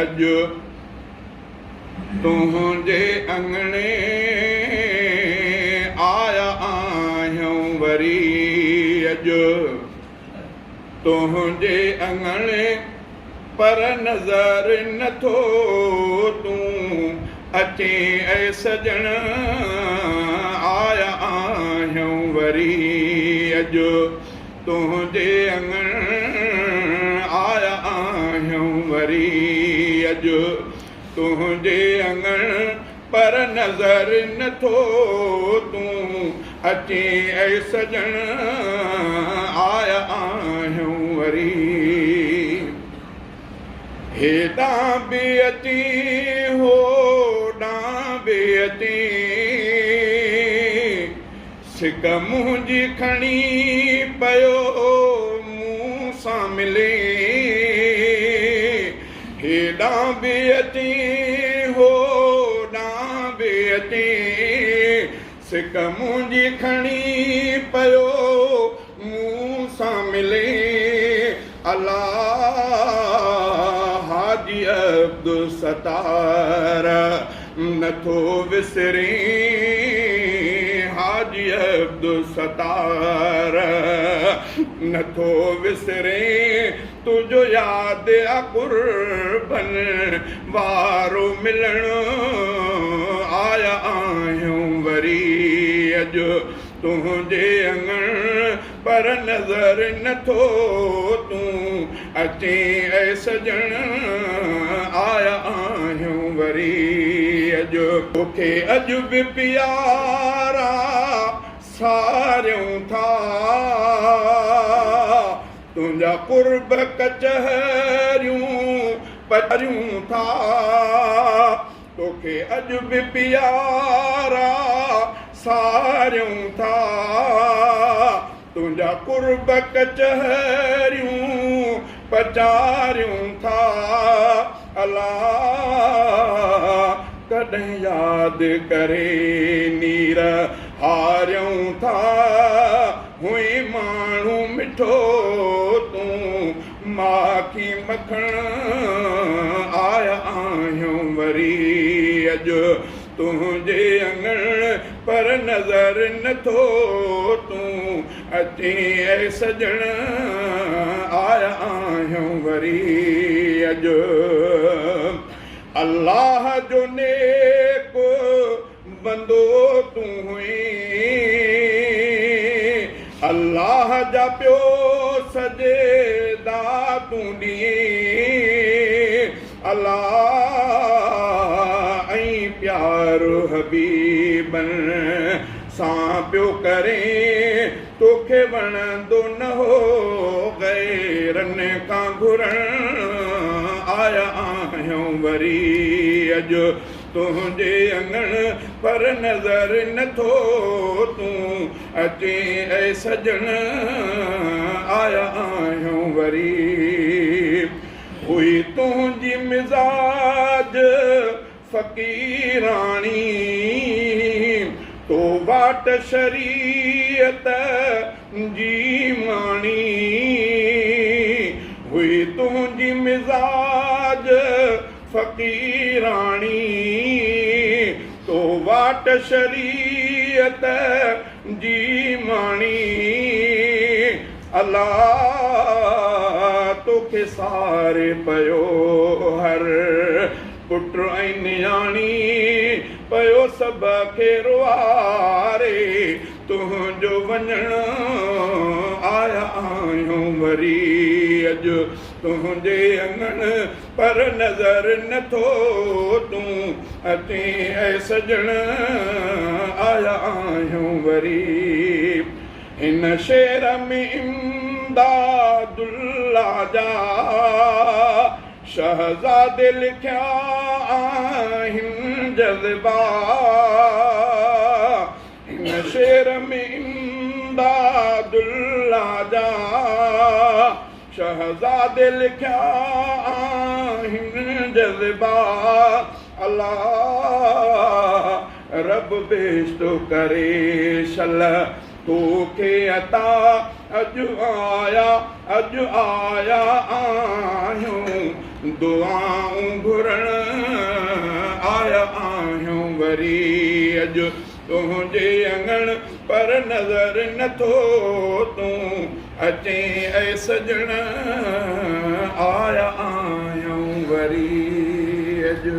अज तुझे अंगणे आया आहियूं वरी अज तुझे अंगणे पर नज़र नथो तूं अचे ऐं सजण आया आहियूं वरी अज तुझे अंगण आया आहियूं वरी अज तुझे अंगण पर नज़र नथो तूं अचे ऐं सजण आया आहियूं वरी हेॾां बि अची होॾां बि अची सिक मुंहिंजी खणी पियो मूं सां मिले हेॾां बि अची होॾां बि अची सिक मुंहिंजी खणी पियो मूं सां मिले अल्लाह हाजी अब्दुल सत्तार नथो विसरे हाजी अब्दुल सत्तार नथो विसरे तुझो यादि आ कुर्बन वारो मिलण आया आहियूं वरी अज तुझे अंगण पर नज़र नथो तूं अचे ऐं सजण आया आहियूं वरी अज तोखे अॼु बि प्यारा सारियूं था तुंहिंजा कुर्ब कचहरियूं पचरियूं था तोखे अॼु बि प्यारा सारियूं था तुंहिंजा कुर्ब कचहरियूं पचारियूं था अल्लाह कॾहिं यादि करे नीर हारियूं था हुई माण्हू मिठो तूं माखी मखण आया आहियूं वरी अॼु तुझे अंगण पर नज़र नथो तूं अचे ऐं सजण आया आहियूं वरी अॼु अल्लाह जो नेक बंदो तूं हुई अल्लाह जा पियो सजेदा तूं ॾीं अल्लाह ऐं प्यारो हबीबन सां पियो करे तोखे वणंदो न हो गैरनि खां घुरण आया आहियूं वरी अॼु तुझे अंगण पर नज़र नथो तूं अचे ऐं सजण आया आहियूं वरी हुई तुंहिंजी मिज़ाज फ़क़ीराणी तो वाट शरीयत जी माणी हुई तुंहिंजी मिज़ाज फ़क़ीराणी तो वाट शरीयत जी माणी अल्लाह तोखे सारे पियो हर पुट ऐं नियाणी पियो सभ खे रुआरे तुंहिंजो वञण आया आहियूं वरी अॼु तुझे अंगण पर नज़र नथो तूं अचे ऐं सजण आया आहियूं वरी हिन शेर में इमदादुल्लाह जा शहज़ादे लिखिया आहिनि जज़्बा हिन शेर में इमदादुल्लाह जा शहज़ादे लिखिया आहिनि जज़्बा अल्लाह रब बेश्तो करे शल तोखे अता अॼु आया आहियूं दुआऊं घुरण आया आहियूं वरी अॼु तुंहिंजे अङण पर नज़र नथो तूं अचें ऐं सजण आया आहियूं वरी।